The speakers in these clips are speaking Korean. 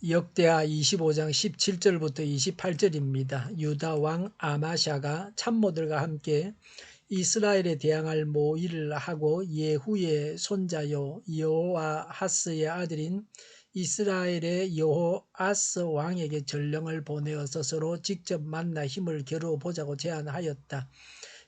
역대하 25장 17절부터 28절입니다. 유다 왕 아마샤가 참모들과 함께 이스라엘에 대항할 모의를 하고 예후의 손자요 여호아하스의 아들인 이스라엘의 여호아스 왕에게 전령을 보내어서 서로 직접 만나 힘을 겨루어 보자고 제안하였다.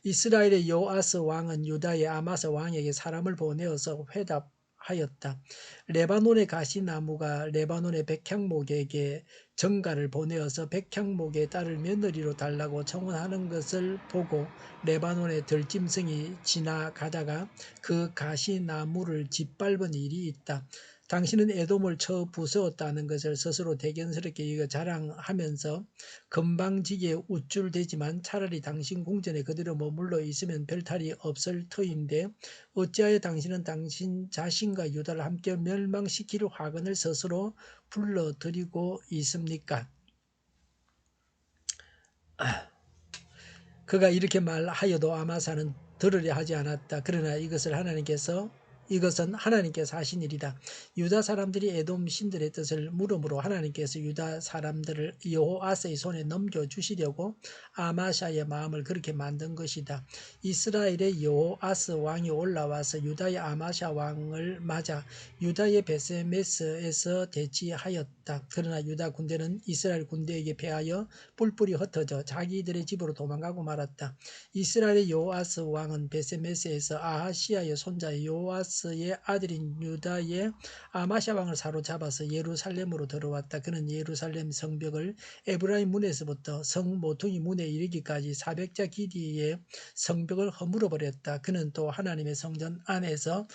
이스라엘의 여호아스 왕은 유다의 아마스 왕에게 사람을 보내어서 회답하였다. 레바논의 가시나무가 레바논의 백향목에게 전가를 보내어서 백향목에 딸을 며느리로 달라고 청혼하는 것을 보고 레바논의 들짐승이 지나가다가 그 가시나무를 짓밟은 일이 있다. 당신은 에돔을 쳐 부수었다는 것을 스스로 대견스럽게 여겨 자랑하면서 건방지게 우쭐대지만 차라리 당신 궁전에 그대로 머물러 있으면 별탈이 없을 터인데 어찌하여 당신은 당신 자신과 유다를 함께 멸망시킬 화근을 스스로 불러들이고 있습니까? 그가 이렇게 말하여도 아마사는 들으려 하지 않았다. 그러나 이것은 하나님께서 하신 일이다. 유다 사람들이 에돔 신들의 뜻을 물음으로 하나님께서 유다 사람들을 여호아스의 손에 넘겨주시려고 아마샤의 마음을 그렇게 만든 것이다. 이스라엘의 여호아스 왕이 올라와서 유다의 아마샤 왕을 맞아 유다의 베세메스에서 대치하였다. 그러나 유다 군대는 이스라엘 군대에게 패하여 뿔뿔이 흩어져 자기들의 집으로 도망가고 말았다. 이스라엘의 여호아스 왕은 베세메스에서 아하시아의 손자 여호아스의 아들인 유다의 아마샤 왕을 사로잡아서 예루살렘으로 들어왔다. 그는 예루살렘 성벽을 에브라임 문에서부터 성 모퉁이 문에 이르기까지 400자 길이의 성벽을 허물어 버렸다. 그는 또 하나님의 성전 안에서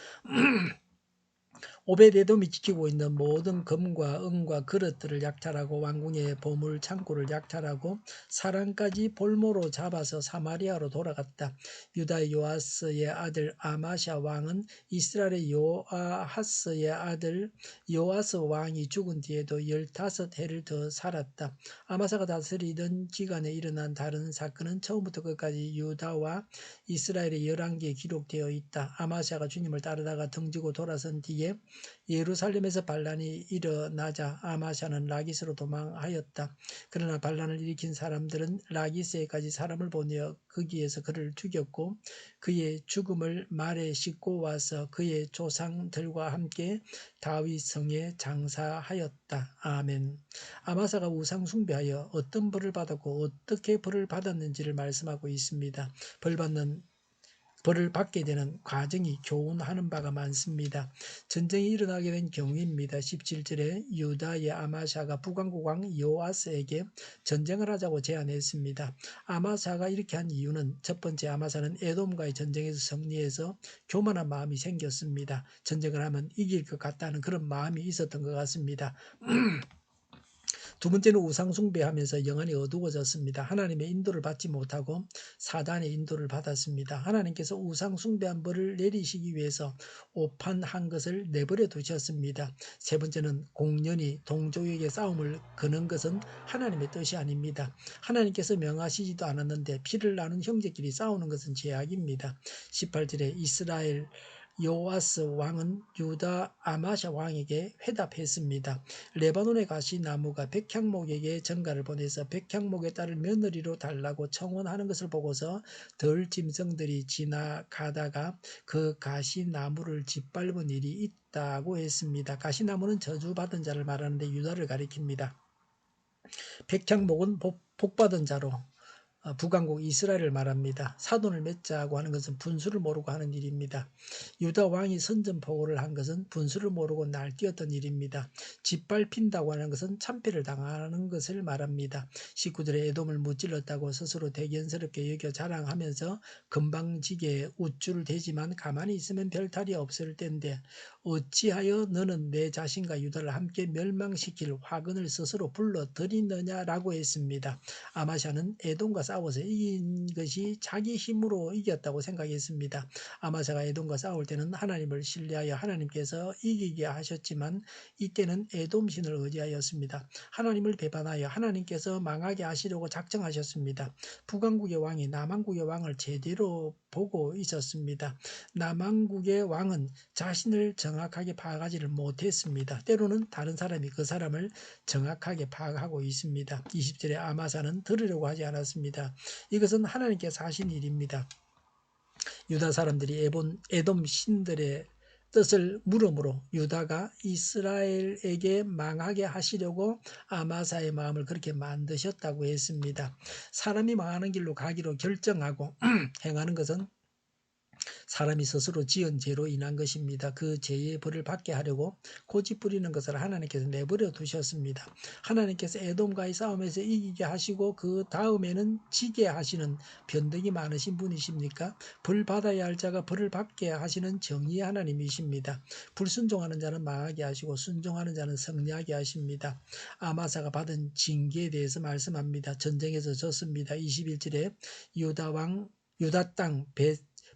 오벳에돔이 지키고 있는 모든 금과 은과 그릇들을 약탈하고 왕궁의 보물 창고를 약탈하고 사람까지 볼모로 잡아서 사마리아로 돌아갔다. 유다의 요아스의 아들 아마샤 왕은 이스라엘의 요아하스의 아들 요아스 왕이 죽은 뒤에도 15해를 더 살았다. 아마사가 다스리던 기간에 일어난 다른 사건은 처음부터 끝까지 유다와 이스라엘의 11개에 기록되어 있다. 아마샤가 주님을 따르다가 등지고 돌아선 뒤에 예루살렘에서 반란이 일어나자 아마샤는 라기스로 도망하였다. 그러나 반란을 일으킨 사람들은 라기스에까지 사람을 보내어 거기에서 그를 죽였고 그의 죽음을 말에 싣고 와서 그의 조상들과 함께 다윗성에 장사하였다. 아멘. 아마사가 우상 숭배하여 어떤 벌을 받았고 어떻게 벌을 받았는지를 말씀하고 있습니다. 벌을 받게 되는 과정이 교훈하는 바가 많습니다. 전쟁이 일어나게 된 경우입니다. 17절에 유다의 아마샤가 북왕국 왕 요아스에게 전쟁을 하자고 제안했습니다. 아마샤가 이렇게 한 이유는 첫 번째, 아마샤는 에돔과의 전쟁에서 승리해서 교만한 마음이 생겼습니다. 전쟁을 하면 이길 것 같다는 그런 마음이 있었던 것 같습니다. 두 번째는 우상 숭배하면서 영안이 어두워졌습니다. 하나님의 인도를 받지 못하고 사단의 인도를 받았습니다. 하나님께서 우상 숭배한 벌을 내리시기 위해서 오판한 것을 내버려 두셨습니다. 세 번째는 공연히 동족에게 싸움을 거는 것은 하나님의 뜻이 아닙니다. 하나님께서 명하시지도 않았는데 피를 나눈 형제끼리 싸우는 것은 죄악입니다. 18절에 이스라엘 요아스 왕은 유다 아마샤 왕에게 회답했습니다. 레바논의 가시나무가 백향목에게 전가를 보내서 백향목의 딸을 며느리로 달라고 청혼하는 것을 보고서 들짐승들이 지나가다가 그 가시나무를 짓밟은 일이 있다고 했습니다. 가시나무는 저주받은 자를 말하는데 유다를 가리킵니다. 백향목은 복받은 자로 북왕국 이스라엘을 말합니다. 사돈을 맺자고 하는 것은 분수를 모르고 하는 일입니다. 유다 왕이 선전포고를 한 것은 분수를 모르고 날뛰었던 일입니다. 짓밟힌다고 하는 것은 참패를 당하는 것을 말합니다. 19절에 에돔을 무찔렀다고 스스로 대견스럽게 여겨 자랑하면서 건방지게 우쭐대지만 가만히 있으면 별탈이 없을 텐데 어찌하여 너는 내 자신과 유다를 함께 멸망시킬 화근을 스스로 불러들이느냐라고 했습니다. 아마샤는 에돔과 싸워서 이긴 것이 자기 힘으로 이겼다고 생각했습니다. 아마샤가 에돔과 싸울 때는 하나님을 신뢰하여 하나님께서 이기게 하셨지만 이때는 에돔 신을 의지하였습니다. 하나님을 배반하여 하나님께서 망하게 하시려고 작정하셨습니다. 북왕국의 왕이 남왕국의 왕을 제대로 보고 있었습니다. 남왕국의 왕은 자신을 정확하게 파악하지를 못했습니다. 때로는 다른 사람이 그 사람을 정확하게 파악하고 있습니다. 20절에 아마사는 들으려고 하지 않았습니다. 이것은 하나님께서 하신 일입니다. 유다 사람들이 에돔 신들의 뜻을 물음으로 유다가 이스라엘에게 망하게 하시려고 아마사의 마음을 그렇게 만드셨다고 했습니다. 사람이 망하는 길로 가기로 결정하고 행하는 것은 사람이 스스로 지은 죄로 인한 것입니다. 그 죄의 벌을 받게 하려고 고집 부리는 것을 하나님께서 내버려 두셨습니다. 하나님께서 에돔과의 싸움에서 이기게 하시고 그 다음에는 지게 하시는 변덕이 많으신 분이십니까? 벌 받아야 할 자가 벌을 받게 하시는 정의의 하나님이십니다. 불순종하는 자는 망하게 하시고 순종하는 자는 승리하게 하십니다. 아마사가 받은 징계에 대해서 말씀합니다. 전쟁에서 졌습니다. 21절에 유다 땅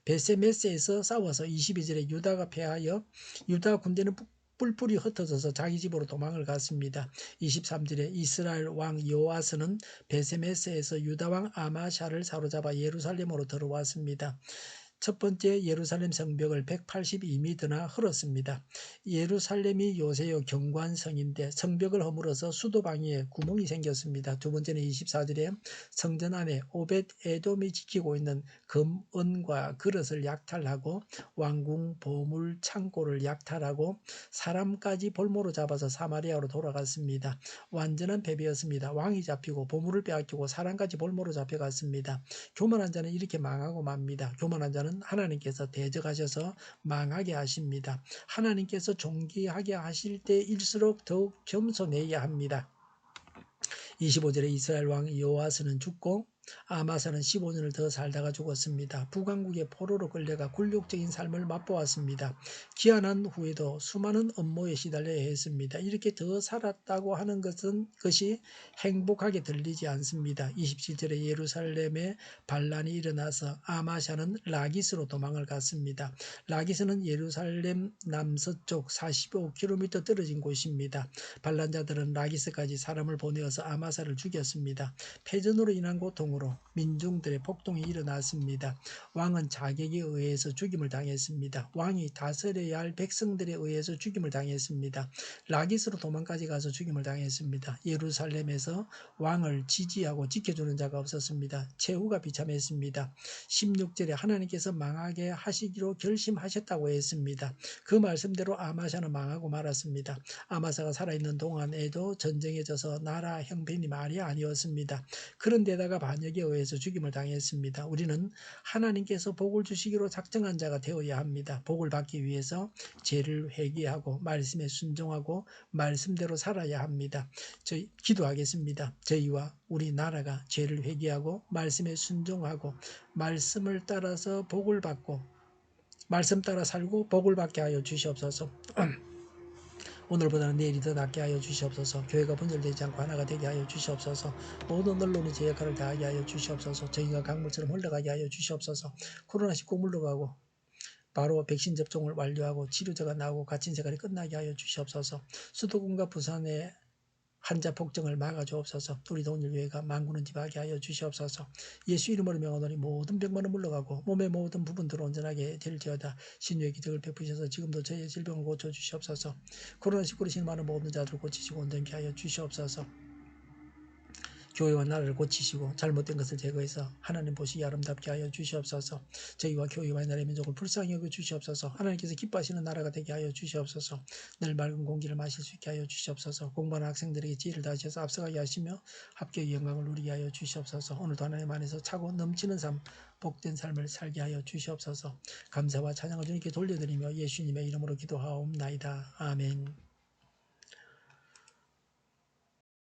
베세메스에서 싸워서 22절에 유다가 패하여 유다 군대는 뿔뿔이 흩어져서 자기 집으로 도망을 갔습니다. 23절에 이스라엘 왕 여호아스는 베세메스에서 유다 왕 아마샤를 사로잡아 예루살렘으로 들어왔습니다. 첫 번째 예루살렘 성벽을 182m나 헐었습니다. 예루살렘이 요새요 경관성인데 성벽을 허물어서 수도방위에 구멍이 생겼습니다. 두 번째는 24절에 성전 안에 오벳 에돔이 지키고 있는 금, 은과 그릇을 약탈하고 왕궁 보물 창고를 약탈하고 사람까지 볼모로 잡아서 사마리아로 돌아갔습니다. 완전한 패배였습니다. 왕이 잡히고 보물을 빼앗기고 사람까지 볼모로 잡혀갔습니다. 교만한 자는 이렇게 망하고 맙니다. 교만한 자는 하나님께서 대적하셔서 망하게 하십니다. 하나님께서 존귀하게 하실 때일수록 더욱 겸손해야 합니다. 25절에 이스라엘 왕 여호아스는 죽고 아마사는 15년을 더 살다가 죽었습니다. 북왕국의 포로로 끌려가 굴욕적인 삶을 맛보았습니다. 귀환한 후에도 수많은 업무에 시달려야 했습니다. 이렇게 더 살았다고 하는 것이 행복하게 들리지 않습니다. 27절에 예루살렘에 반란이 일어나서 아마샤는 라기스로 도망을 갔습니다. 라기스는 예루살렘 남서쪽 45km 떨어진 곳입니다. 반란자들은 라기스까지 사람을 보내어서 아마사를 죽였습니다. 패전으로 인한 고통으로 민중들의 폭동이 일어났습니다. 왕은 자객에 의해서 죽임을 당했습니다. 왕이 다스려야 할 백성들에 의해서 죽임을 당했습니다. 라기스로 도망까지 가서 죽임을 당했습니다. 예루살렘에서 왕을 지지하고 지켜주는 자가 없었습니다. 최후가 비참했습니다. 16절에 하나님께서 망하게 하시기로 결심하셨다고 했습니다. 그 말씀대로 아마샤는 망하고 말았습니다. 아마사가 살아있는 동안에도 전쟁에 져서 나라 형편이 말이 아니었습니다. 그런데다가 반역에 의해서 죽임을 당했습니다. 우리는 하나님께서 복을 주시기로 작정한 자가 되어야 합니다. 복을 받기 위해서 죄를 회개하고 말씀에 순종하고 말씀대로 살아야 합니다. 저희 기도하겠습니다. 저희와 우리 나라가 죄를 회개하고 말씀에 순종하고 말씀을 따라서 복을 받고 말씀 따라 살고 복을 받게 하여 주시옵소서. 오늘보다는 내일이 더 낫게 하여 주시옵소서. 교회가 분열되지 않고 하나가 되게 하여 주시옵소서. 모든 언론이 제 역할을 다하게 하여 주시옵소서. 저희가 강물처럼 흘러가게 하여 주시옵소서. 코로나19 물러가고 바로 백신 접종을 완료하고 치료제가 나오고 갇힌 생활이 끝나게 하여 주시옵소서. 수도권과 부산의 환자 폭증을 막아주옵소서. 우리 동일교회가 만군을 지배하게 하여 주시옵소서. 예수 이름으로 명하노니 모든 병만은 물러가고 몸의 모든 부분들을 온전하게 될지어다. 신유의 기적을 베푸셔서 지금도 저희의 질병을 고쳐주시옵소서. 코로나19로 실망하는 모든 자들을 고치시고 온전케 하여 주시옵소서. 교회와 나라를 고치시고 잘못된 것을 제거해서 하나님 보시기 아름답게 하여 주시옵소서. 저희와 교회와 나라의 민족을 불쌍히 여겨 주시옵소서. 하나님께서 기뻐하시는 나라가 되게 하여 주시옵소서. 늘 맑은 공기를 마실 수 있게 하여 주시옵소서. 공부하는 학생들에게 지혜를 다하셔서 앞서가게 하시며 합격의 영광을 누리게 하여 주시옵소서. 오늘도 하나님 안에서 차고 넘치는 삶, 복된 삶을 살게 하여 주시옵소서. 감사와 찬양을 주님께 돌려드리며 예수님의 이름으로 기도하옵나이다. 아멘.